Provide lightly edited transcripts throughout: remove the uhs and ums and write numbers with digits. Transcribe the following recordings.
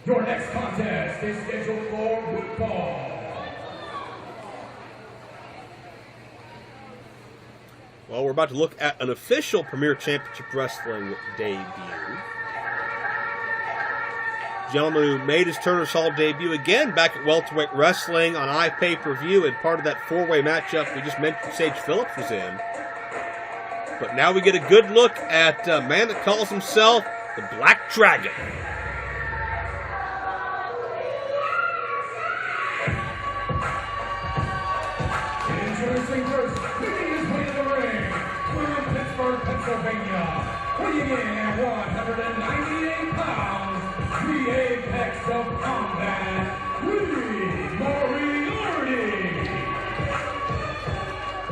Your next contest is scheduled for football. Well, we're about to look at an official Premier Championship Wrestling debut. Gentleman who made his Turner's Hall debut again back at welterweight wrestling on iPay-per-view, and part of that four-way matchup we just mentioned Sage Phillips was in. But now we get a good look at a man that calls himself the Black Dragon. Introducing first, making his way to the ring, from Pittsburgh, Pennsylvania, weighing in at 198 pounds, the apex of combat, Moriarty.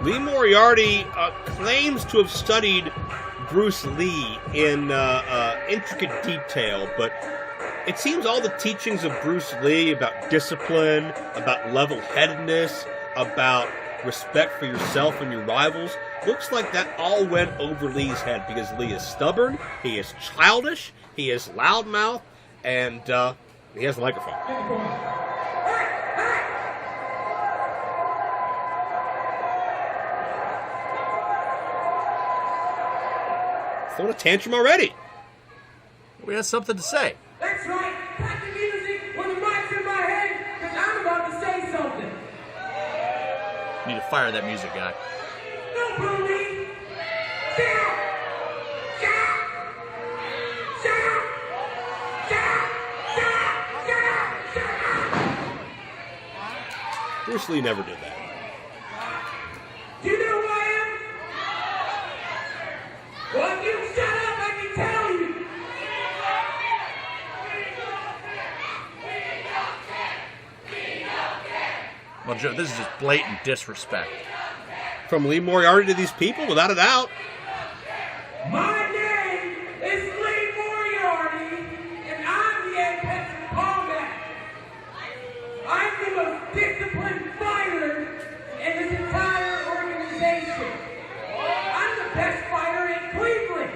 Lee Moriarty claims to have studied Bruce Lee in intricate detail, but it seems all the teachings of Bruce Lee about discipline, about level-headedness, about respect for yourself and your rivals, looks like that all went over Lee's head because Lee is stubborn, he is childish, he is loudmouth, and he has a microphone. Throwing a tantrum already. We have something to say. That's right. Cut the music when the mic's in my head, because I'm about to say something. Need to fire that music guy. No, Brody. Shut up. Shut up. Shut up. Shut up. Shut up. Shut up. Shut up. Bruce Lee never did that. Do you know who I am? Well, if you shut up, I can tell you. Well, Joe, this is just blatant disrespect. From Lee Moriarty to these people, without a doubt. My name is Lee Moriarty, and I'm the apex of combat. I'm the most disciplined fighter in this entire organization. I'm the best fighter in Cleveland.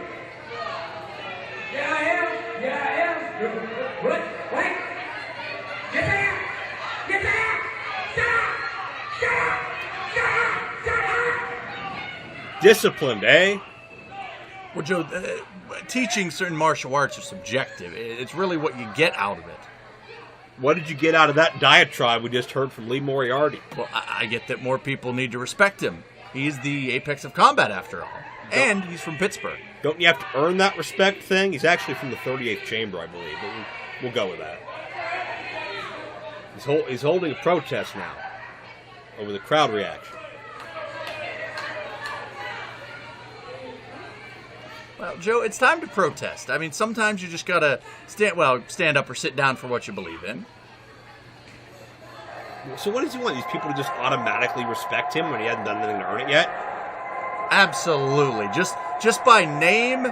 Yeah, I am. Yeah, I am. What? Wait. Yes, I am. Yes, I am. Shut up. Shut up. Shut up. Shut up. Disciplined, eh? Well, Joe, teaching certain martial arts are subjective. It's really what you get out of it. What did you get out of that diatribe we just heard from Lee Moriarty? Well, I get that more people need to respect him. He's the apex of combat, after all. And he's from Pittsburgh. Don't you have to earn that respect thing? He's actually from the 38th Chamber, I believe, but we'll go with that. He's holding a protest now over the crowd reaction. Well, Joe, it's time to protest. I mean, sometimes you just gotta stand up or sit down for what you believe in. So what does he want? These people to just automatically respect him when he hasn't done anything to earn it yet? Absolutely. Just by name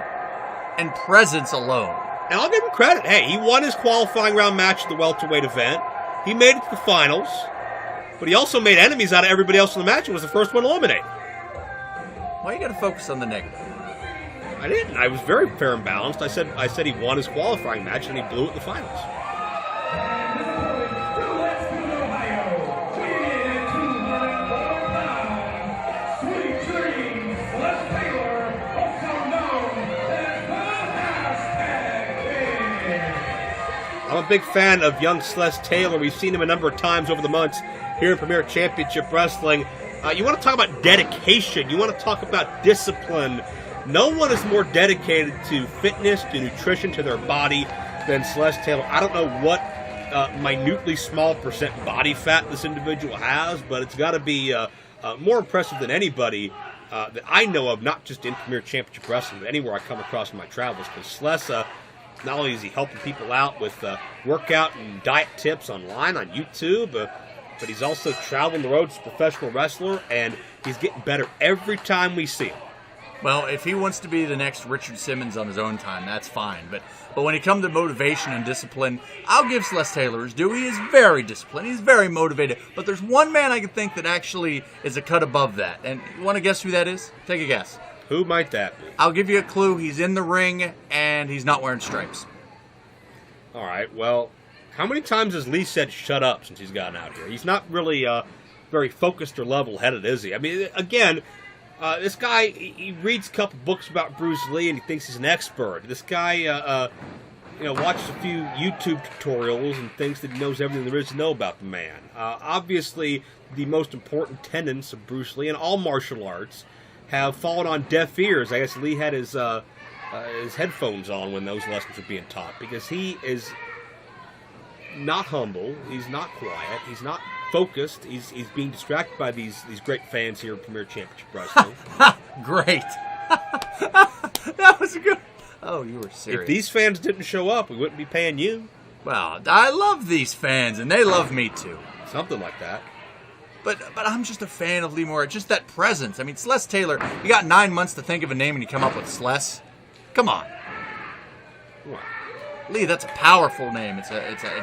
and presence alone. And I'll give him credit. Hey, he won his qualifying round match at the welterweight event. He made it to the finals. But he also made enemies out of everybody else in the match and was the first one to eliminate. Why you gotta focus on the negative? I didn't. I was very fair and balanced. I said he won his qualifying match and he blew it in the finals. I'm a big fan of young Sless Taylor. We've seen him a number of times over the months here in Premier Championship Wrestling. You want to talk about dedication. You want to talk about discipline. No one is more dedicated to fitness, to nutrition, to their body than Sless Taylor. I don't know what minutely small percent body fat this individual has, but it's got to be more impressive than anybody that I know of, not just in Premier Championship Wrestling, but anywhere I come across in my travels. Because Sless, not only is he helping people out with workout and diet tips online on YouTube, but he's also traveling the road as a professional wrestler, and he's getting better every time we see him. Well, if he wants to be the next Richard Simmons on his own time, that's fine. But when it comes to motivation and discipline, I'll give Sless Taylor his due. He is very disciplined. He's very motivated. But there's one man I can think that actually is a cut above that. And you want to guess who that is? Take a guess. Who might that be? I'll give you a clue. He's in the ring, and he's not wearing stripes. All right, well, How many times has Lee said "shut up" since he's gotten out here? He's not really very focused or level-headed, is he? I mean, again, this guy he reads a couple books about Bruce Lee and he thinks he's an expert. This guy, watches a few YouTube tutorials and thinks that he knows everything there is to know about the man. Obviously, the most important tenets of Bruce Lee and all martial arts have fallen on deaf ears. I guess Lee had his headphones on when those lessons were being taught, because he is not humble, he's not quiet, he's not focused, he's being distracted by these great fans here at Premier Championship Wrestling. Great. That was a good... Oh, you were serious. If these fans didn't show up, we wouldn't be paying you. Well, I love these fans, and they love me too. Something like that. But I'm just a fan of Lee Moriarty. Just that presence. I mean, Sless Taylor, you got 9 months to think of a name and you come up with Sless? Come on. What? Lee, that's a powerful name. It's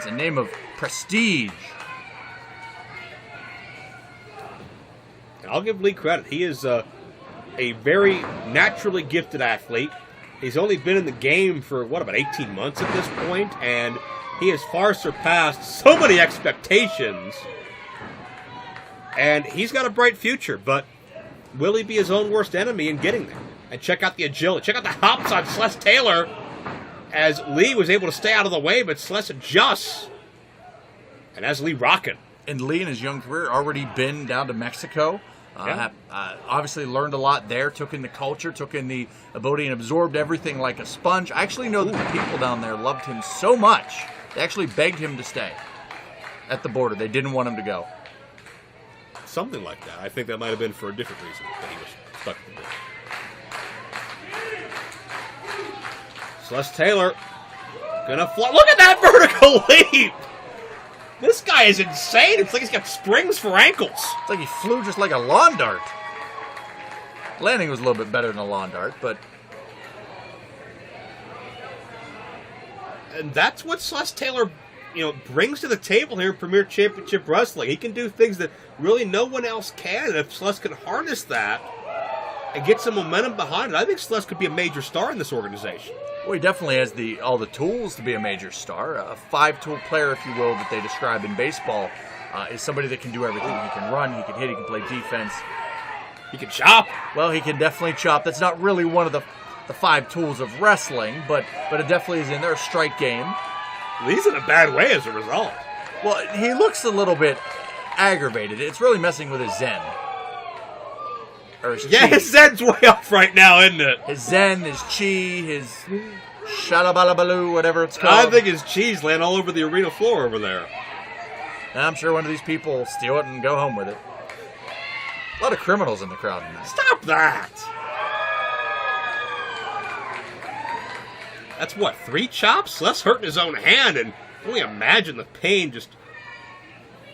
a name of prestige. I'll give Lee credit. He is a very naturally gifted athlete. He's only been in the game for, about 18 months at this point, and he has far surpassed so many expectations. And he's got a bright future, but will he be his own worst enemy in getting there? And check out the agility. Check out the hops on Sless Taylor, as Lee was able to stay out of the way, but Sless adjusts. And as Lee rocking. And Lee in his young career already been down to Mexico. Yeah. Obviously learned a lot there, took in the culture, took in the ability, and absorbed everything like a sponge. I actually know that the people down there loved him so much, they actually begged him to stay at the border. They didn't want him to go. Something like that. I think that might have been for a different reason, but he was stuck at the border. Sless Taylor gonna fly. Look at that vertical leap! This guy is insane. It's like he's got springs for ankles. It's like he flew just like a lawn dart. Landing was a little bit better than a lawn dart, but... And that's what Sless Taylor, brings to the table here in Premier Championship Wrestling. He can do things that really no one else can, and if Sless can harness that and get some momentum behind it, I think Sless could be a major star in this organization. Well, he definitely has all the tools to be a major star. A five-tool player, if you will, that they describe in baseball, is somebody that can do everything. He can run, he can hit, he can play defense. He can chop. Well, he can definitely chop. That's not really one of the 5 tools of wrestling, but it definitely is in there. Strike game. He's in a bad way as a result. Well, he looks a little bit aggravated. It's really messing with his zen. Or his chi. His zen's way off right now, isn't it? His zen, his chi, his shalabalabaloo, whatever it's called. I think his cheese land all over the arena floor over there. And I'm sure one of these people will steal it and go home with it. A lot of criminals in the crowd tonight. Stop that! That's what, 3 chops? Less hurting his own hand, and only imagine the pain just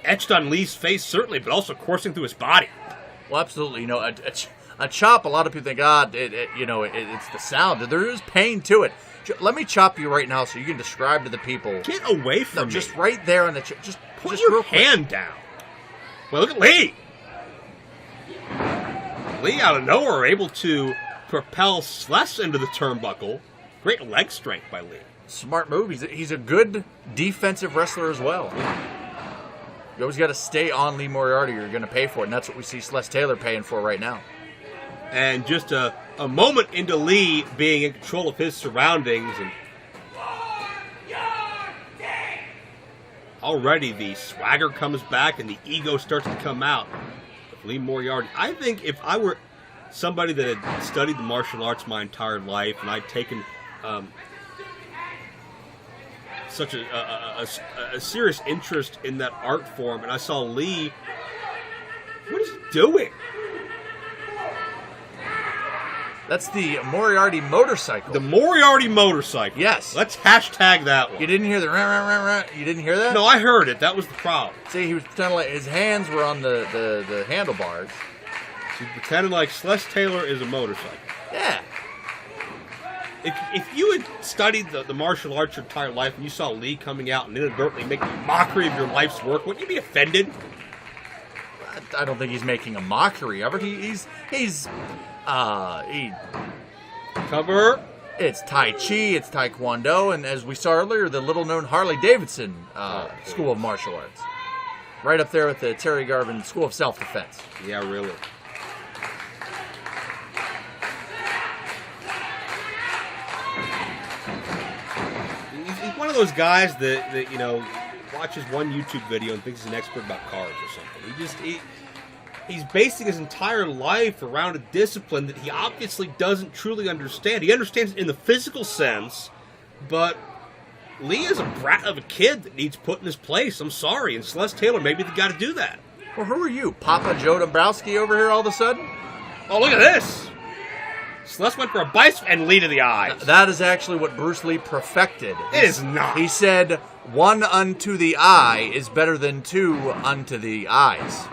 etched on Lee's face, certainly, but also coursing through his body. Well, absolutely. A chop, a lot of people think, it's the sound. There is pain to it. Let me chop you right now so you can describe to the people. Get away from me. Just right there on the just put your hand down. Well, look at Lee. Lee out of nowhere able to propel Sless into the turnbuckle. Great leg strength by Lee. Smart move. He's a good defensive wrestler as well. You always got to stay on Lee Moriarty or you're going to pay for it, and that's what we see Sless Taylor paying for right now. And just a moment into Lee being in control of his surroundings, and already the swagger comes back and the ego starts to come out of Lee Moriarty. I think if I were somebody that had studied the martial arts my entire life and I'd taken such a serious interest in that art form, and I saw Lee, what is he doing? That's the Moriarty motorcycle. The Moriarty motorcycle. Yes. Let's hashtag that one. You didn't hear the rah. You didn't hear that? No, I heard it. That was the problem. See, he was pretending like his hands were on the handlebars. He's pretending like Sless Taylor is a motorcycle. Yeah. If you had studied the martial arts your entire life and you saw Lee coming out and inadvertently making a mockery of your life's work, wouldn't you be offended? I don't think he's making a mockery of it. He Cover. It's Tai Chi, it's Taekwondo, and as we saw earlier, the little-known Harley-Davidson School of Martial Arts. Right up there with the Terry Garvin School of Self-Defense. Yeah, really. He's one of those guys that you know, watches one YouTube video and thinks he's an expert about cars or something. He's basing his entire life around a discipline that he obviously doesn't truly understand. He understands it in the physical sense, but Lee is a brat of a kid that needs put in his place. I'm sorry, and Celeste Taylor may be the guy to do that. Well, who are you, Papa Joe Dombrowski over here all of a sudden? Oh, look at this! Celeste went for a bicycle and Lee to the eyes. That is actually what Bruce Lee perfected. It is not. He said, 1 unto the eye is better than 2 unto the eyes.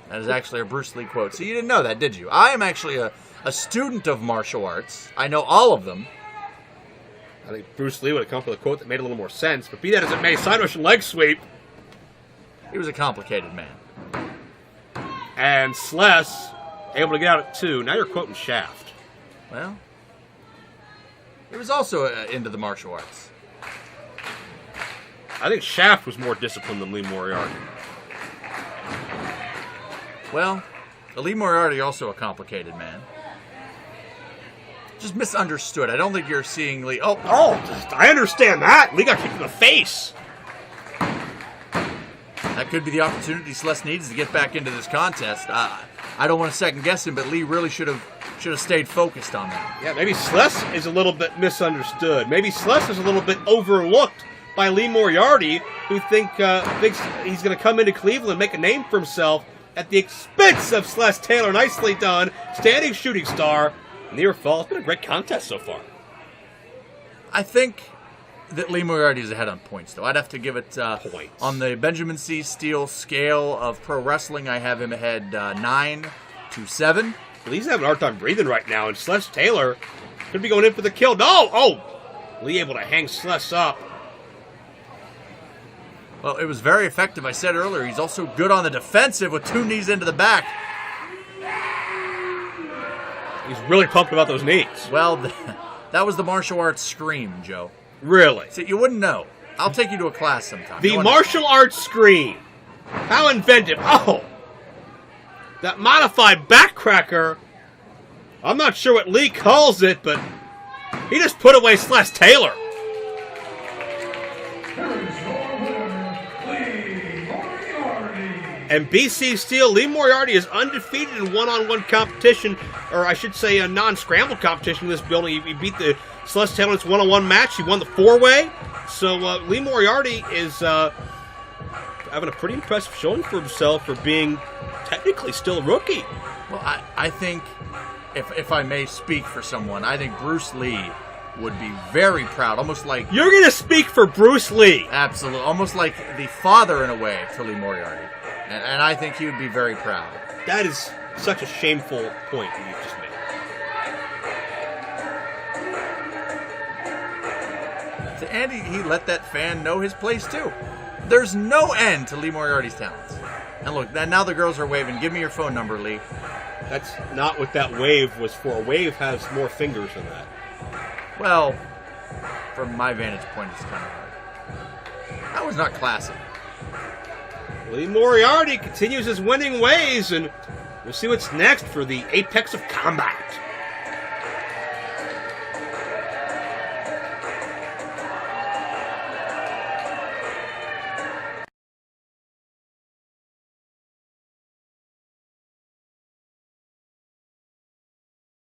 That is actually a Bruce Lee quote. So you didn't know that, did you? I am actually a student of martial arts. I know all of them. I think Bruce Lee would have come up with a quote that made a little more sense, but be that as it may, side Russian leg sweep. He was a complicated man. And Sless able to get out at 2. Now you're quoting Shaft. Well, he was also into the martial arts. I think Shaft was more disciplined than Lee Moriarty. Well, Lee Moriarty also a complicated man. Just misunderstood. I don't think you're seeing Lee. Oh, I understand that. Lee got kicked in the face. That could be the opportunity Celeste needs to get back into this contest. I don't want to second guess him, but Lee really should have stayed focused on that. Yeah, maybe Sless is a little bit misunderstood. Maybe Sless is a little bit overlooked by Lee Moriarty, who thinks he's going to come into Cleveland and make a name for himself at the expense of Celeste Taylor. Nicely done. Standing shooting star. Near fall. It's been a great contest so far. I think that Lee Moriarty is ahead on points, though. I'd have to give it points. On the Benjamin C. Steele scale of pro wrestling, I have him ahead 9-7. Well, he's having a hard time breathing right now, and Celeste Taylor could be going in for the kill. No! Oh! Lee able to hang Celeste up. Well, it was very effective. I said earlier, he's also good on the defensive with 2 knees into the back. He's really pumped about those knees. Well, that was the martial arts scream, Joe. Really? See, you wouldn't know. I'll take you to a class sometime. The martial arts scream. How inventive. Oh! That modified backcracker. I'm not sure what Lee calls it, but he just put away Celeste Taylor. And BC Steel, Lee Moriarty is undefeated in one-on-one competition, or I should say a non-scramble competition in this building. He beat the Celeste Taylor in its one-on-one match. He won the 4-way. So Lee Moriarty is having a pretty impressive showing for himself for being technically still a rookie. Well, I think, if I may speak for someone, I think Bruce Lee would be very proud, almost like... You're going to speak for Bruce Lee. Absolutely. Almost like the father, in a way, to Lee Moriarty. And I think he would be very proud. That is such a shameful point that you've just made. So Andy, he let that fan know his place, too. There's no end to Lee Moriarty's talents. And look, now the girls are waving. Give me your phone number, Lee. That's not what that wave was for. A wave has more fingers than that. Well, from my vantage point, it's kind of hard. That was not classic. Lee Moriarty continues his winning ways, and we'll see what's next for the apex of combat.